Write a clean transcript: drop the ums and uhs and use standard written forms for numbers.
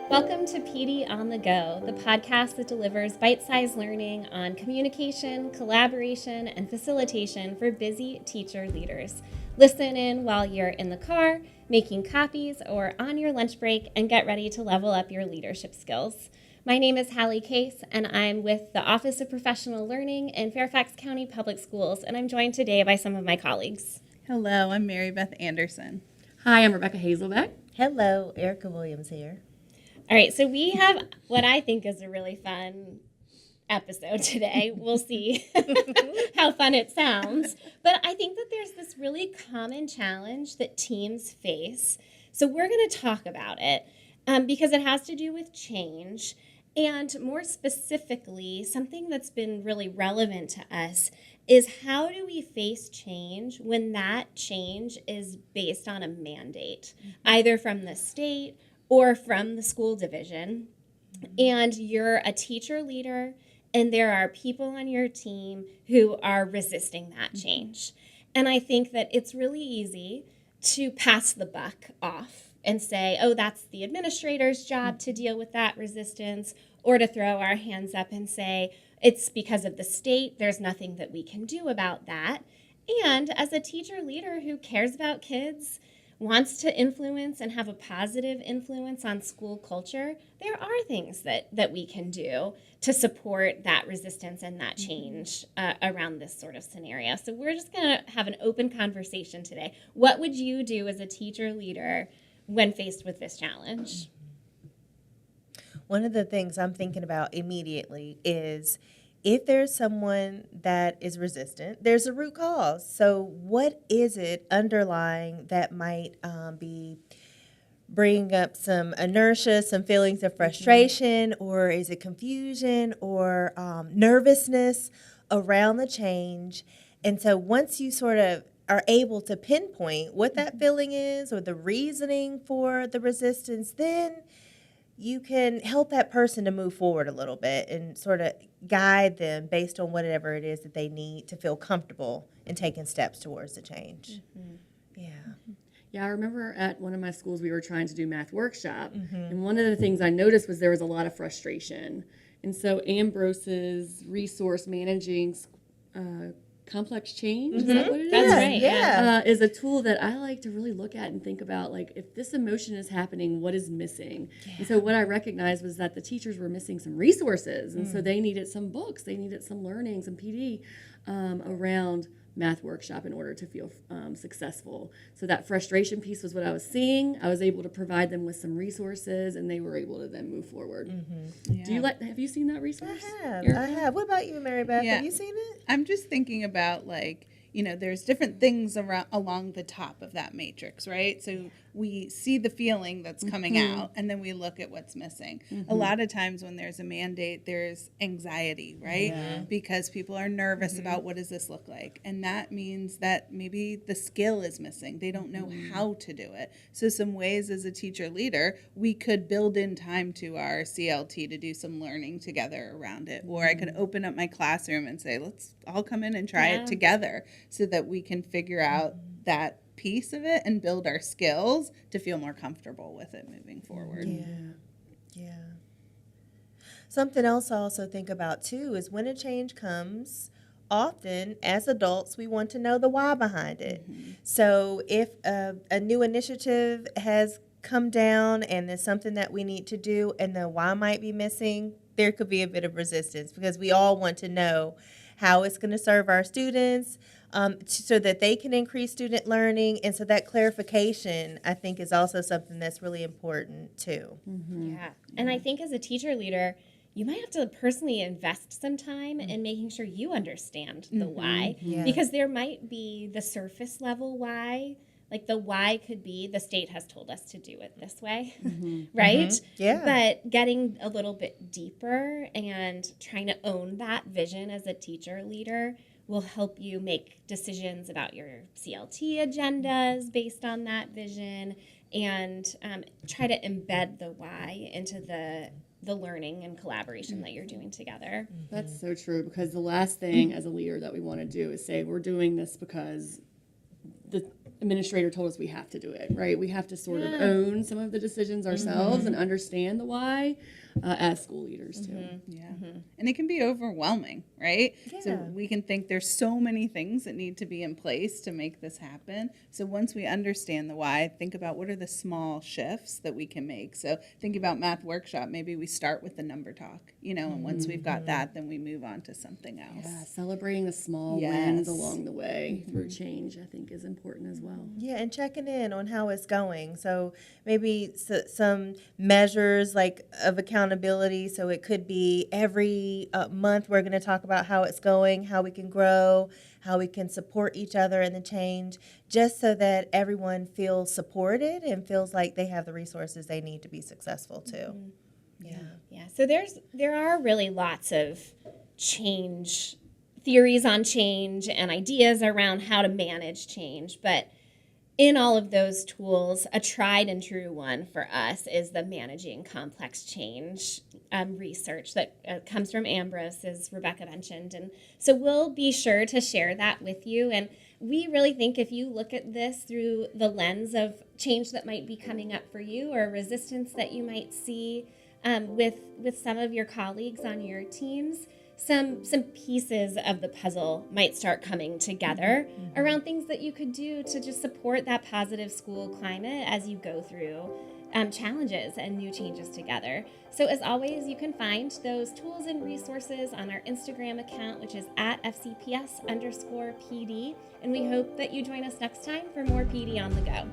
Welcome to PD on the Go, the podcast that delivers bite-sized learning on communication, collaboration, and facilitation for busy teacher leaders. Listen in while you're in the car, making copies, or on your lunch break, and get ready to level up your leadership skills. My name is Hallie Case, and I'm with the Office of Professional Learning in Fairfax County Public Schools, and I'm joined today by some of my colleagues. Hello, I'm Mary Beth Anderson. Hi, I'm Rebecca Hazelbeck. Hello, Erica Williams here. All right, so we have what I think is a really fun episode today. We'll see how fun it sounds. But I think that there's this really common challenge that teams face. So we're going to talk about it because it has to do with change. And more specifically, something that's been really relevant to us is how do we face change when that change is based on a mandate, either from the state or from the school division, and you're a teacher leader, and there are people on your team who are resisting that change. And I think that it's really easy to pass the buck off and say, oh, that's the administrator's job to deal with that resistance, or to throw our hands up and say, it's because of the state, there's nothing that we can do about that. And as a teacher leader who cares about kids, wants to influence and have a positive influence on school culture, there are things that we can do to support that resistance and that change around this sort of scenario. So we're just going to have an open conversation today. What would you do as a teacher leader when faced with this challenge? One of the things I'm thinking about immediately is if there's someone that is resistant, there's a root cause. So what is it underlying that might be bringing up some inertia, some feelings of frustration, or is it confusion or nervousness around the change? And so once you sort of are able to pinpoint what that feeling is or the reasoning for the resistance, then you can help that person to move forward a little bit and sort of guide them based on whatever it is that they need to feel comfortable in taking steps towards the change. Mm-hmm. Yeah. Yeah, I remember at one of my schools we were trying to do math workshop, and one of the things I noticed was there was a lot of frustration. And so Ambrose's resource managing complex change, is that what it is? That's right. Yeah. Is a tool that I like to really look at and think about, like, if this emotion is happening, what is missing? Yeah. And so what I recognized was that the teachers were missing some resources, and so they needed some books, they needed some learning, some PD around math workshop in order to feel successful. So that frustration piece was what I was seeing. I was able to provide them with some resources, and they were able to then move forward. Mm-hmm. Yeah. Have you seen that resource? I have. What about you, Mary Beth? Yeah. Have you seen it? I'm just thinking about, like, there's different things along the top of that matrix, right? So we see the feeling that's coming out, and then we look at what's missing. A lot of times when there's a mandate, there's anxiety, right? Yeah. Because people are nervous about what does this look like. And that means that maybe the skill is missing. They don't know how to do it. So some ways as a teacher leader, we could build in time to our CLT to do some learning together around it. Or I could open up my classroom and say, let's all come in and try it together, so that we can figure out that piece of it and build our skills to feel more comfortable with it moving forward. Yeah. Something else I also think about too is when a change comes, often as adults we want to know the why behind it. So if a new initiative has come down and there's something that we need to do and the why might be missing, there could be a bit of resistance because we all want to know how it's going to serve our students, so that they can increase student learning. And so that clarification, I think, is also something that's really important, too. Mm-hmm. Yeah. And I think as a teacher leader, you might have to personally invest some time in making sure you understand the why. Yeah. Because there might be the surface level why. Like the why could be the state has told us to do it this way, right? Yeah. But getting a little bit deeper and trying to own that vision as a teacher leader will help you make decisions about your CLT agendas based on that vision, and try to embed the why into the learning and collaboration that you're doing together. That's so true, because the last thing as a leader that we want to do is say we're doing this because the administrator told us we have to do it, right? We have to sort of own some of the decisions ourselves and understand the why as school leaders too. Yeah. And it can be overwhelming, right? Yeah. So we can think there's so many things that need to be in place to make this happen. So once we understand the why, think about what are the small shifts that we can make. So think about math workshop. Maybe we start with the number talk, and once we've got that, then we move on to something else. Yeah, celebrating the small wins along the way through change, I think, is important as well. Yeah, and checking in on how it's going. So maybe some measures like of accountability. So it could be every month we're going to talk about how it's going, how we can grow, how we can support each other in the change, just so that everyone feels supported and feels like they have the resources they need to be successful too. Yeah. So there are really lots of change theories on change and ideas around how to manage change, but in all of those tools, a tried and true one for us is the managing complex change research that comes from Ambrose, as Rebecca mentioned. And so we'll be sure to share that with you. And we really think if you look at this through the lens of change that might be coming up for you or resistance that you might see with some of your colleagues on your teams, some pieces of the puzzle might start coming together around things that you could do to just support that positive school climate as you go through challenges and new changes together. So as always, you can find those tools and resources on our Instagram account, which is at FCPS_PD. And we hope that you join us next time for more PD on the Go.